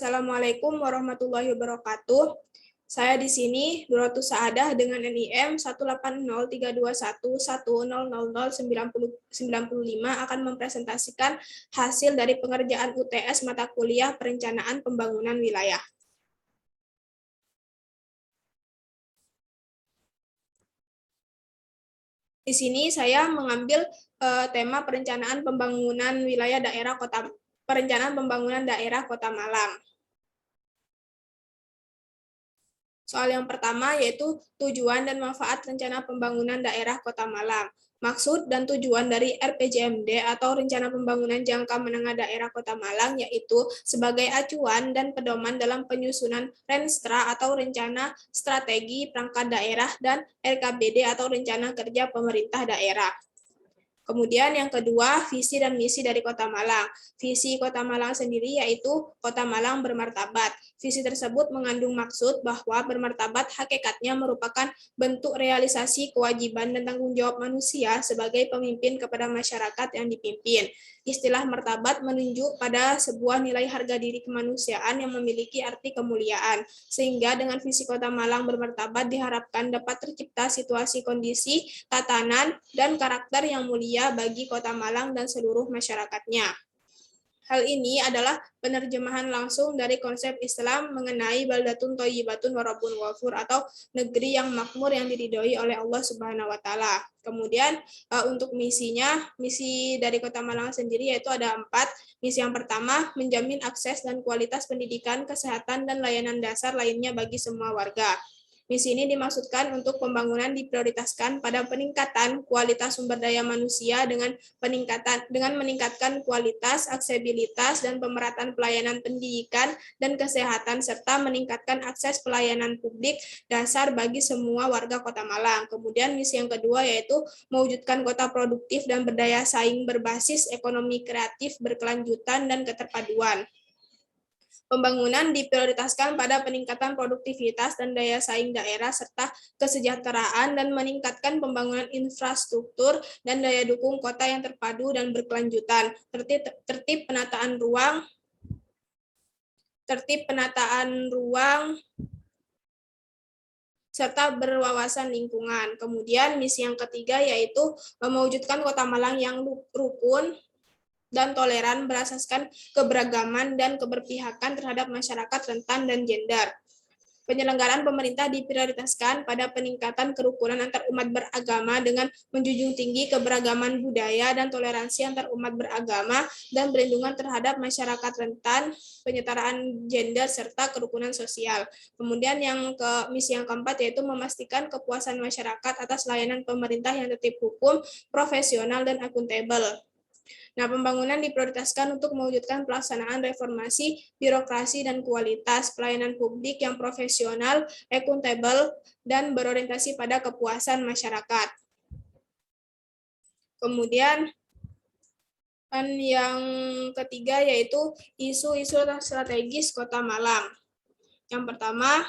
Assalamualaikum warahmatullahi wabarakatuh. Saya di sini Nuratus Saadah dengan NIM 1803110009095 akan mempresentasikan hasil dari pengerjaan UTS mata kuliah Perencanaan Pembangunan Wilayah. Di sini saya mengambil tema perencanaan pembangunan wilayah daerah Kota Malang. Soal yang pertama yaitu tujuan dan manfaat rencana pembangunan daerah Kota Malang. Maksud dan tujuan dari RPJMD atau Rencana Pembangunan Jangka Menengah Daerah Kota Malang yaitu sebagai acuan dan pedoman dalam penyusunan Renstra atau Rencana Strategi Perangkat Daerah dan RKPD atau Rencana Kerja Pemerintah Daerah. Kemudian yang kedua, visi dan misi dari Kota Malang. Visi Kota Malang sendiri yaitu Kota Malang bermartabat. Visi tersebut mengandung maksud bahwa bermartabat hakikatnya merupakan bentuk realisasi kewajiban dan tanggung jawab manusia sebagai pemimpin kepada masyarakat yang dipimpin. Istilah martabat menunjuk pada sebuah nilai harga diri kemanusiaan yang memiliki arti kemuliaan. Sehingga dengan visi Kota Malang bermartabat diharapkan dapat tercipta situasi kondisi, tatanan, dan karakter yang mulia bagi Kota Malang dan seluruh masyarakatnya. Hal ini adalah penerjemahan langsung dari konsep Islam mengenai baldatun thayyibatun wa rabbun ghafur atau negeri yang makmur yang diridhoi oleh Allah Subhanahu wa taala. Kemudian untuk misi dari Kota Malang sendiri yaitu ada 4. Misi yang pertama, menjamin akses dan kualitas pendidikan, kesehatan, dan layanan dasar lainnya bagi semua warga. Misi ini dimaksudkan untuk pembangunan diprioritaskan pada peningkatan kualitas sumber daya manusia dengan meningkatkan kualitas, aksesibilitas, dan pemerataan pelayanan pendidikan dan kesehatan, serta meningkatkan akses pelayanan publik dasar bagi semua warga Kota Malang. Kemudian misi yang kedua yaitu mewujudkan kota produktif dan berdaya saing berbasis ekonomi kreatif, berkelanjutan, dan keterpaduan. Pembangunan diprioritaskan pada peningkatan produktivitas dan daya saing daerah serta kesejahteraan dan meningkatkan pembangunan infrastruktur dan daya dukung kota yang terpadu dan berkelanjutan. Tertib penataan ruang serta berwawasan lingkungan. Kemudian misi yang ketiga yaitu mewujudkan Kota Malang yang rukun dan toleran berasaskan keberagaman dan keberpihakan terhadap masyarakat rentan dan gender. Penyelenggaraan pemerintah diprioritaskan pada peningkatan kerukunan antar umat beragama dengan menjunjung tinggi keberagaman budaya dan toleransi antar umat beragama dan perlindungan terhadap masyarakat rentan, penyetaraan gender, serta kerukunan sosial. Kemudian misi yang keempat yaitu memastikan kepuasan masyarakat atas layanan pemerintah yang tertib hukum, profesional, dan akuntabel. Nah, pembangunan diprioritaskan untuk mewujudkan pelaksanaan reformasi, birokrasi, dan kualitas pelayanan publik yang profesional, akuntabel, dan berorientasi pada kepuasan masyarakat. Kemudian, yang ketiga yaitu isu-isu strategis Kota Malang. Yang pertama,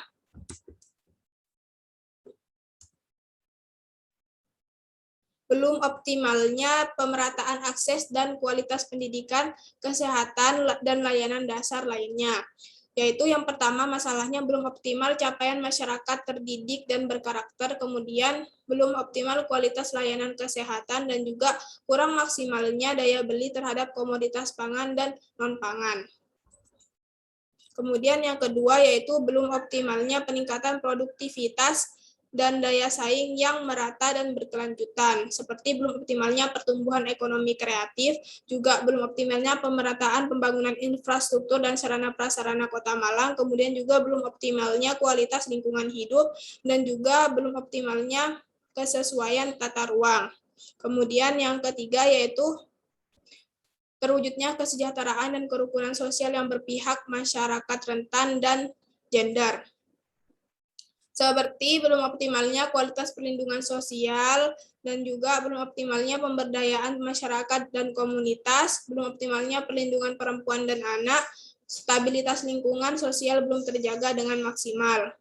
belum optimalnya pemerataan akses dan kualitas pendidikan, kesehatan, dan layanan dasar lainnya. Yaitu yang pertama masalahnya belum optimal capaian masyarakat terdidik dan berkarakter, kemudian belum optimal kualitas layanan kesehatan, dan juga kurang maksimalnya daya beli terhadap komoditas pangan dan non-pangan. Kemudian yang kedua yaitu belum optimalnya peningkatan produktivitas dan daya saing yang merata dan berkelanjutan, seperti belum optimalnya pertumbuhan ekonomi kreatif, juga belum optimalnya pemerataan pembangunan infrastruktur dan sarana-prasarana Kota Malang, kemudian juga belum optimalnya kualitas lingkungan hidup, dan juga belum optimalnya kesesuaian tata ruang. Kemudian yang ketiga yaitu terwujudnya kesejahteraan dan kerukunan sosial yang berpihak masyarakat rentan dan gender. Seperti belum optimalnya kualitas perlindungan sosial dan juga belum optimalnya pemberdayaan masyarakat dan komunitas, belum optimalnya perlindungan perempuan dan anak, stabilitas lingkungan sosial belum terjaga dengan maksimal.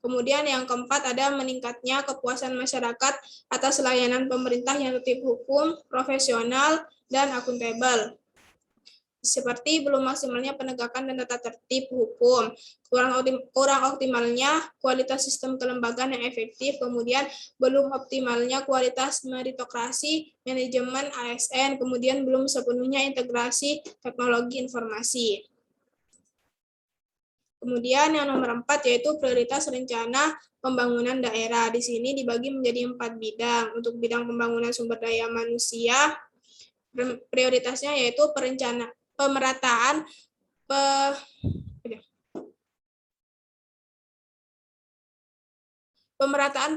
Kemudian yang keempat ada meningkatnya kepuasan masyarakat atas layanan pemerintah yang tertib hukum, profesional, dan akuntabel. seperti belum maksimalnya penegakan dan tata tertib hukum, kurang optimalnya kualitas sistem kelembagaan yang efektif, kemudian belum optimalnya kualitas meritokrasi, manajemen ASN, kemudian belum sepenuhnya integrasi teknologi informasi. Kemudian yang nomor 4 yaitu prioritas rencana pembangunan daerah. Di sini dibagi menjadi 4 bidang. Untuk bidang pembangunan sumber daya manusia, prioritasnya yaitu pemerataan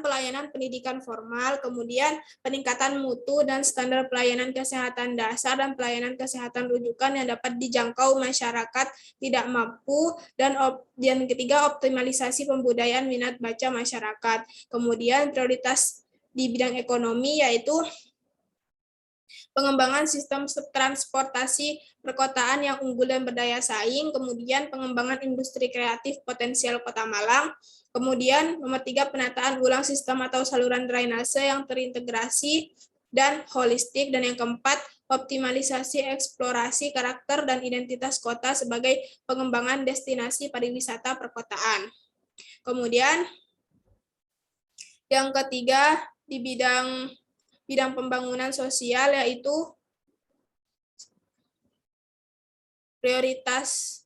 pelayanan pendidikan formal, kemudian peningkatan mutu dan standar pelayanan kesehatan dasar dan pelayanan kesehatan rujukan yang dapat dijangkau masyarakat tidak mampu, dan ketiga optimalisasi pembudayaan minat baca masyarakat. Kemudian prioritas di bidang ekonomi yaitu pengembangan sistem transportasi perkotaan yang unggul dan berdaya saing, kemudian pengembangan industri kreatif potensial Kota Malang, kemudian nomor 3 penataan ulang sistem atau saluran drainase yang terintegrasi dan holistik, dan yang keempat optimalisasi eksplorasi karakter dan identitas kota sebagai pengembangan destinasi pariwisata perkotaan. Kemudian yang ketiga di bidang pembangunan sosial yaitu prioritasnya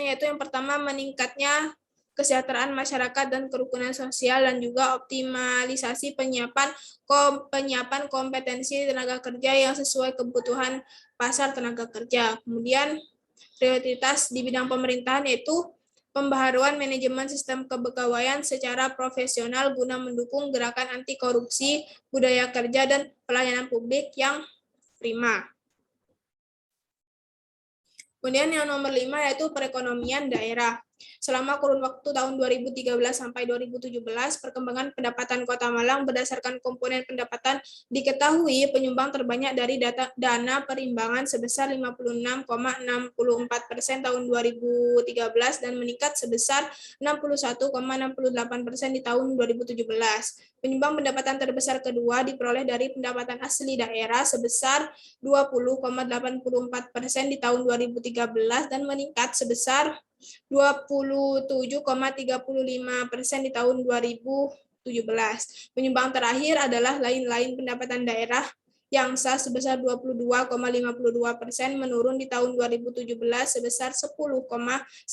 yaitu yang pertama meningkatnya kesejahteraan masyarakat dan kerukunan sosial, dan juga optimalisasi penyiapan kompetensi tenaga kerja yang sesuai kebutuhan pasar tenaga kerja. Kemudian prioritas di bidang pemerintahan yaitu pembaharuan manajemen sistem kepegawaian secara profesional guna mendukung gerakan anti korupsi, budaya kerja, dan pelayanan publik yang prima. Kemudian yang nomor 5 yaitu perekonomian daerah. Selama kurun waktu tahun 2013 sampai 2017, perkembangan pendapatan Kota Malang berdasarkan komponen pendapatan diketahui penyumbang terbanyak dari dana perimbangan sebesar 56,64% tahun 2013 dan meningkat sebesar 61,68% di tahun 2017. Penyumbang pendapatan terbesar kedua diperoleh dari pendapatan asli daerah sebesar 20,84% di tahun 2013 dan meningkat sebesar 27,35% di tahun 2017. Penyumbang terakhir adalah lain-lain pendapatan daerah yang sah sebesar 22,52%, menurun di tahun 2017 sebesar 10,97%.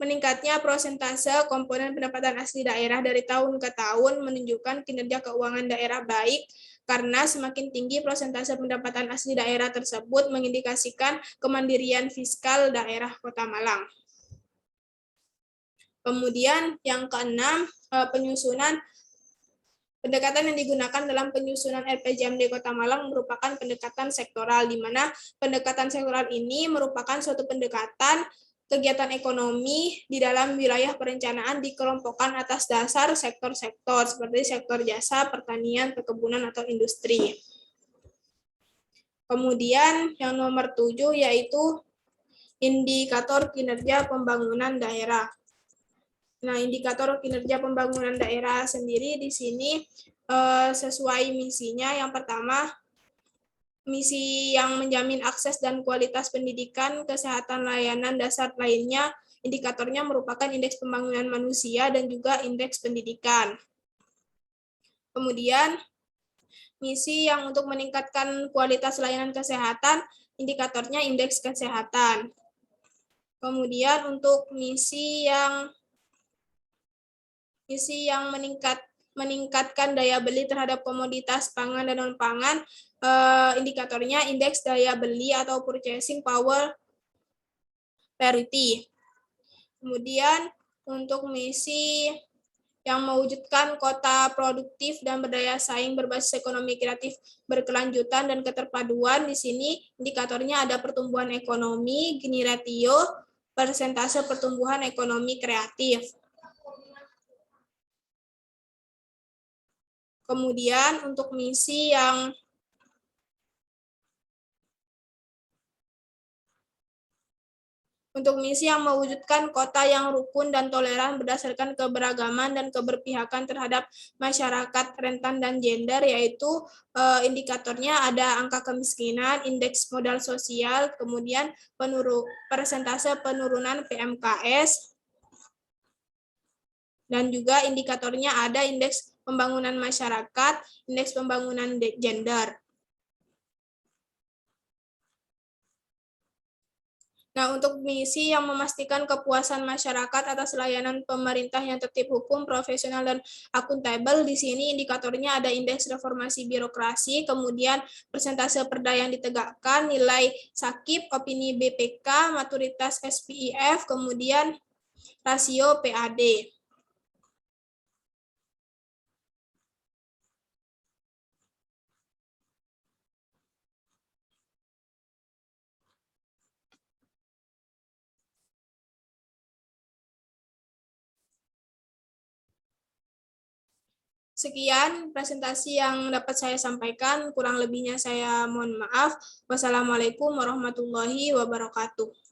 Meningkatnya prosentase komponen pendapatan asli daerah dari tahun ke tahun menunjukkan kinerja keuangan daerah baik, karena semakin tinggi prosentase pendapatan asli daerah tersebut mengindikasikan kemandirian fiskal daerah Kota Malang. Kemudian yang keenam, pendekatan yang digunakan dalam penyusunan RPJMD Kota Malang merupakan pendekatan sektoral, di mana pendekatan sektoral ini merupakan suatu pendekatan kegiatan ekonomi di dalam wilayah perencanaan dikelompokkan atas dasar sektor-sektor seperti sektor jasa, pertanian, perkebunan, atau industri. Kemudian yang nomor 7 yaitu indikator kinerja pembangunan daerah. Nah, indikator kinerja pembangunan daerah sendiri di sini sesuai misinya. Yang pertama, misi yang menjamin akses dan kualitas pendidikan, kesehatan, layanan dasar lainnya. Indikatornya merupakan indeks pembangunan manusia dan juga indeks pendidikan. Kemudian, misi yang untuk meningkatkan kualitas layanan kesehatan, indikatornya indeks kesehatan. Kemudian untuk misi yang meningkatkan daya beli terhadap komoditas pangan dan non-pangan, indikatornya indeks daya beli atau purchasing power parity. Kemudian untuk misi yang mewujudkan kota produktif dan berdaya saing berbasis ekonomi kreatif berkelanjutan dan keterpaduan, di sini indikatornya ada pertumbuhan ekonomi, Gini ratio, persentase pertumbuhan ekonomi kreatif. Kemudian untuk misi yang Untuk misi yang mewujudkan kota yang rukun dan toleran berdasarkan keberagaman dan keberpihakan terhadap masyarakat rentan dan gender, yaitu indikatornya ada angka kemiskinan, indeks modal sosial, kemudian persentase penurunan PMKS, dan juga indikatornya ada indeks pembangunan masyarakat, indeks pembangunan gender. Nah, untuk misi yang memastikan kepuasan masyarakat atas layanan pemerintah yang tertib hukum, profesional, dan akuntabel, di sini indikatornya ada indeks reformasi birokrasi, kemudian persentase perda yang ditegakkan, nilai sakit, opini BPK, maturitas SPIF, kemudian rasio PAD. Sekian presentasi yang dapat saya sampaikan, kurang lebihnya saya mohon maaf. Wassalamualaikum warahmatullahi wabarakatuh.